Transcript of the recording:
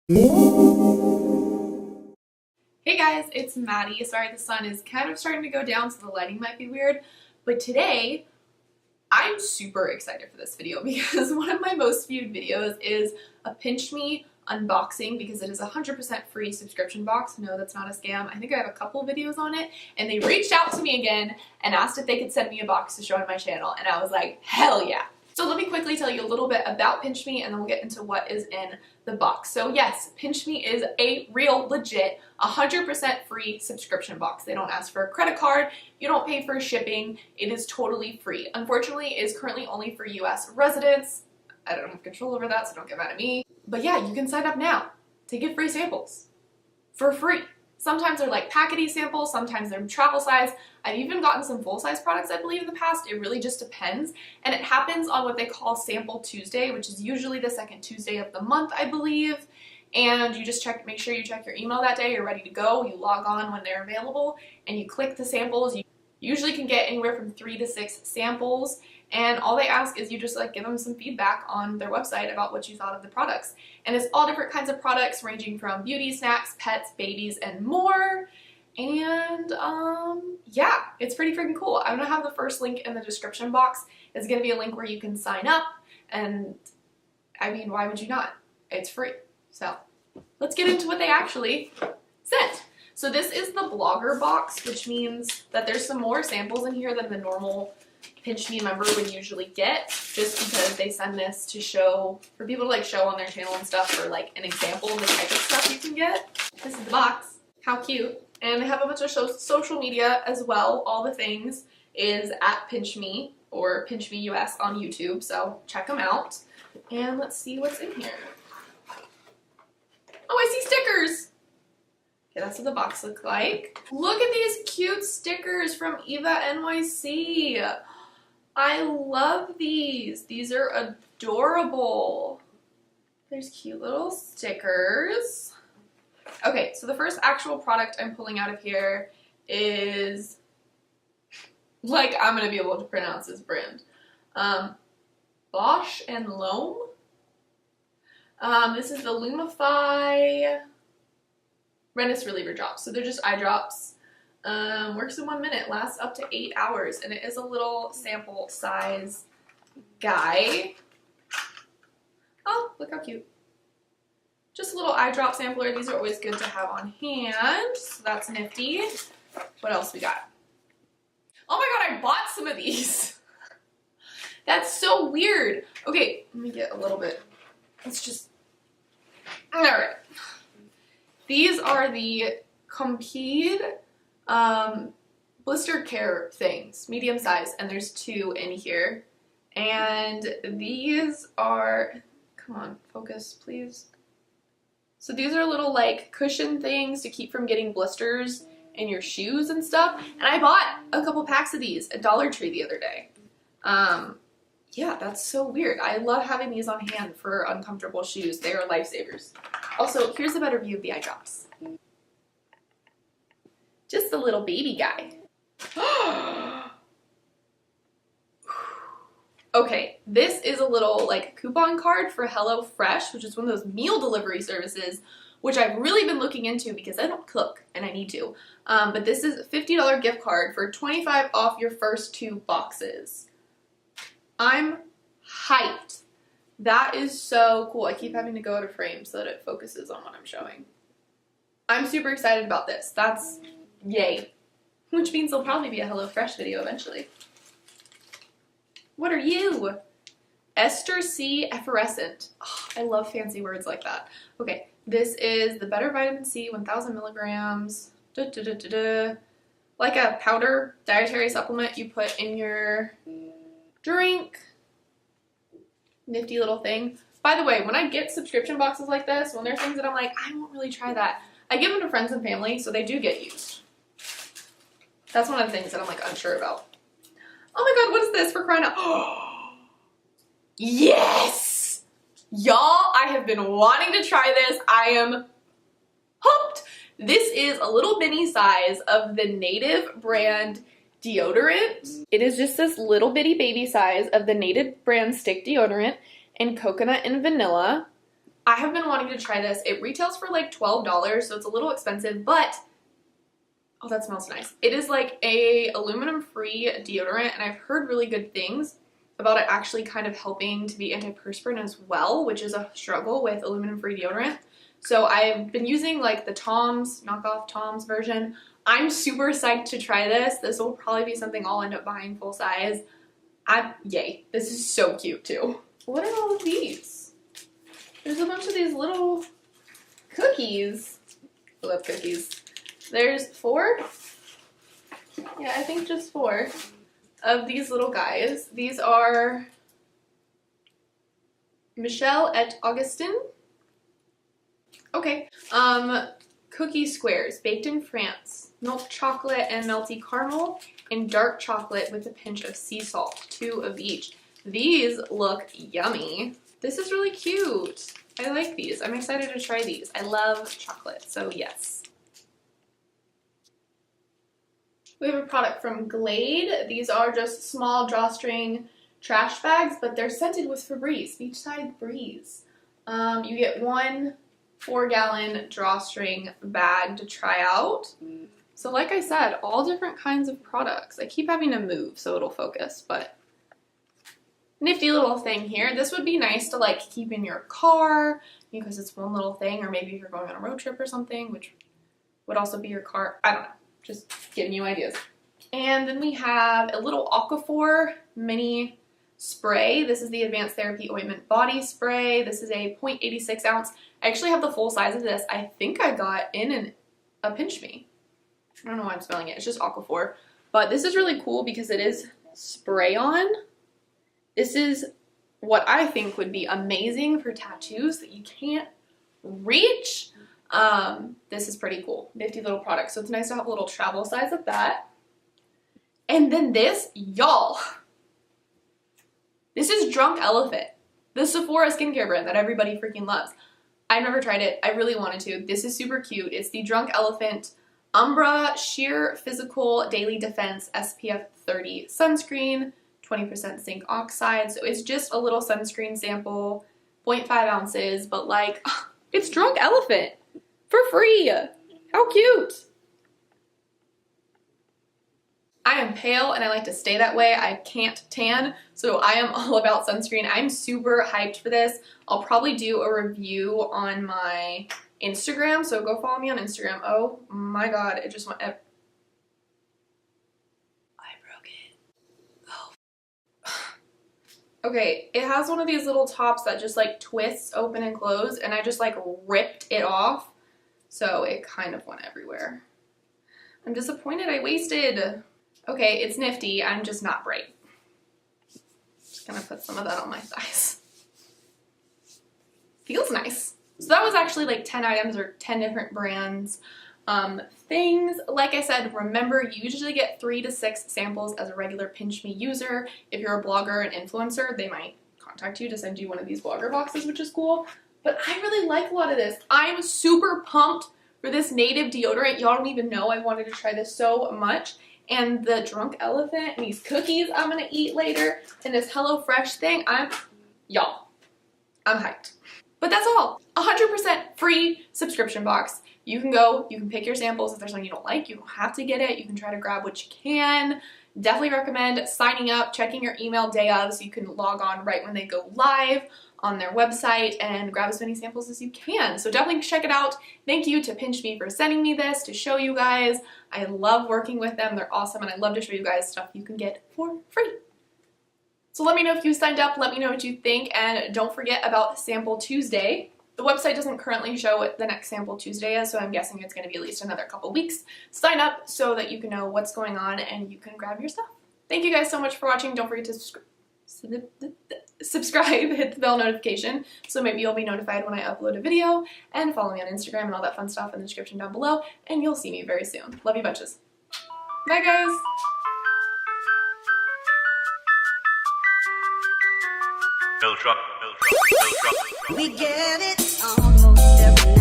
Hey guys, it's Maddie. Sorry the sun is kind of starting to go down, so the lighting might be weird. But today, I'm super excited for this video because one of my most viewed videos is a PinchME unboxing because it is a 100% free subscription box. No, that's not a scam. I think I have a couple videos on it, and they reached out to me again and asked if they could send me a box to show on my channel, and I was like, hell yeah. So let me quickly tell you a little bit about PinchME and then we'll get into what is in the box. So yes, PinchME is a real, legit, 100% free subscription box. They don't ask for a credit card, you don't pay for shipping, it is totally free. Unfortunately, it is currently only for US residents. I don't have control over that, so don't get mad at me. But yeah, you can sign up now to get free samples for free. Sometimes they're like packety samples, sometimes they're travel size. I've even gotten some full-size products, I believe, in the past. It really just depends. And it happens on what they call Sample Tuesday, which is usually the second Tuesday of the month, I believe. And you just make sure you check your email that day, you're ready to go, you log on when they're available, and you click the samples. You usually can get anywhere from 3 to 6 samples, and all they ask is you just like give them some feedback on their website about what you thought of the products. And it's all different kinds of products ranging from beauty, snacks, pets, babies, and more. And yeah, it's pretty freaking cool. I'm gonna have the first link in the description box. It's gonna be a link where you can sign up, and I mean, why would you not? It's free. So let's get into what they actually sent. So this is the blogger box, which means that there's some more samples in here than the normal PinchME member would usually get, just because they send this to show, for people to like show on their channel and stuff, for like an example of the type of stuff you can get. This is the box. How cute. And they have a bunch of social media as well. All the things is at PinchME or PinchME US on YouTube, so check them out. And let's see what's in here. Oh, I see stickers! Okay, that's what the box looks like. Look at these cute stickers from Eva NYC. I love these. These are adorable. There's cute little stickers. Okay, so the first actual product I'm pulling out of here is, like, I'm gonna be able to pronounce this brand. Bosch and Loam. This is the Lumify Redness Reliever Drops. So they're just eye drops. Works in 1 minute, lasts up to 8 hours, and it is a little sample size guy. Oh, look how cute. Just a little eye drop sampler. These are always good to have on hand, so that's nifty. What else we got? Oh my god, I bought some of these. That's so weird. Okay, let me get a little bit. Let's just... Alright. These are the Compeed blister care things, medium size, and there's 2 in here. And these are... Come on, focus, please. So these are little like cushion things to keep from getting blisters in your shoes and stuff. And I bought a couple packs of these at Dollar Tree the other day. Yeah, that's so weird. I love having these on hand for uncomfortable shoes. They are lifesavers. Also, here's a better view of the eye drops. Just a little baby guy. Okay, this is a little like coupon card for HelloFresh, which is one of those meal delivery services, which I've really been looking into because I don't cook and I need to. But this is a $50 gift card for $25 off your first 2 boxes. I'm hyped. That is so cool. I keep having to go out of frame so that it focuses on what I'm showing. I'm super excited about this. That's yay. Which means there'll probably be a HelloFresh video eventually. What are you? Ester C Effervescent. Oh, I love fancy words like that. Okay, this is the Better Vitamin C 1000 milligrams. Like a powder dietary supplement you put in your drink. Nifty little thing. By the way, when I get subscription boxes like this, when there are things that I'm like, I won't really try that, I give them to friends and family so they do get used. That's one of the things that I'm like unsure about. Oh my god, what is this, for crying out? Yes! Y'all, I have been wanting to try this. I am hooked. This is a little mini size of the Native brand deodorant. It is just this little bitty baby size of the Native brand stick deodorant in coconut and vanilla. I have been wanting to try this. It retails for like $12, so it's a little expensive, but oh, that smells nice. It is like a aluminum-free deodorant, and I've heard really good things about it actually kind of helping to be antiperspirant as well, which is a struggle with aluminum-free deodorant. So I've been using like the Tom's, knockoff Tom's version. I'm super psyched to try this. This will probably be something I'll end up buying full size. Yay. This is so cute too. What are all of these? There's a bunch of these little cookies. I love cookies. There's 4? Yeah, I think just 4 of these little guys. These are Michelle et Augustin. Okay. Cookie squares, baked in France. Milk chocolate and melty caramel, and dark chocolate with a pinch of sea salt. 2 of each. These look yummy. This is really cute. I like these. I'm excited to try these. I love chocolate, so yes. We have a product from Glade. These are just small drawstring trash bags, but they're scented with Febreze, Beachside Breeze. You get 1 4-gallon drawstring bag to try out. So like I said, all different kinds of products. I keep having to move so it'll focus, but nifty little thing here. This would be nice to like keep in your car because it's one little thing, or maybe if you're going on a road trip or something, which would also be your car. I don't know, just giving you ideas. And then we have a little Aquaphor mini spray. This is the Advanced Therapy Ointment Body Spray. This is a 0.86 ounce. I actually have the full size of this. I think I got in a PinchME. I don't know why I'm spelling it. It's just Aquaphor. But this is really cool because it is spray-on. This is what I think would be amazing for tattoos that you can't reach. This is pretty cool. Nifty little product. So it's nice to have a little travel size of that. And then this, y'all. This is Drunk Elephant, the Sephora skincare brand that everybody freaking loves. I've never tried it. I really wanted to. This is super cute. It's the Drunk Elephant Umbra Sheer Physical Daily Defense SPF 30 sunscreen, 20% zinc oxide. So it's just a little sunscreen sample, 0.5 ounces, but like, it's Drunk Elephant for free. How cute. I am pale and I like to stay that way. I can't tan, so I am all about sunscreen. I'm super hyped for this. I'll probably do a review on my Instagram, so go follow me on Instagram. Oh my god, it just went... I broke it. Oh. Okay, it has one of these little tops that just like twists open and close, and I just like ripped it off, so it kind of went everywhere. I'm disappointed I wasted... Okay, it's nifty. I'm just not bright. Just gonna put some of that on my thighs. Feels nice. So that was actually like 10 items or 10 different brands. Things, like I said, remember you usually get 3 to 6 samples as a regular PinchME user. If you're a blogger and influencer, they might contact you to send you one of these blogger boxes, which is cool. But I really like a lot of this. I'm super pumped for this native deodorant. Y'all don't even know I wanted to try this so much. And the Drunk Elephant and these cookies I'm gonna eat later and this HelloFresh thing, y'all, I'm hyped. But that's all. 100% free subscription box. You can go, you can pick your samples. If there's something you don't like, you don't have to get it. You can try to grab what you can. Definitely recommend signing up, checking your email day of so you can log on right when they go live on their website and grab as many samples as you can. So definitely check it out. Thank you to PinchME for sending me this to show you guys. I love working with them. They're awesome, and I love to show you guys stuff you can get for free. So let me know if you signed up. Let me know what you think, and don't forget about Sample Tuesday. The website doesn't currently show what the next Sample Tuesday is, so I'm guessing it's going to be at least another couple weeks. Sign up so that you can know what's going on and you can grab your stuff. Thank you guys so much for watching. Don't forget to subscribe, hit the bell notification so maybe you'll be notified when I upload a video, and follow me on Instagram and all that fun stuff in the description down below, and you'll see me very soon. Love you bunches. Bye guys! We get it almost every night.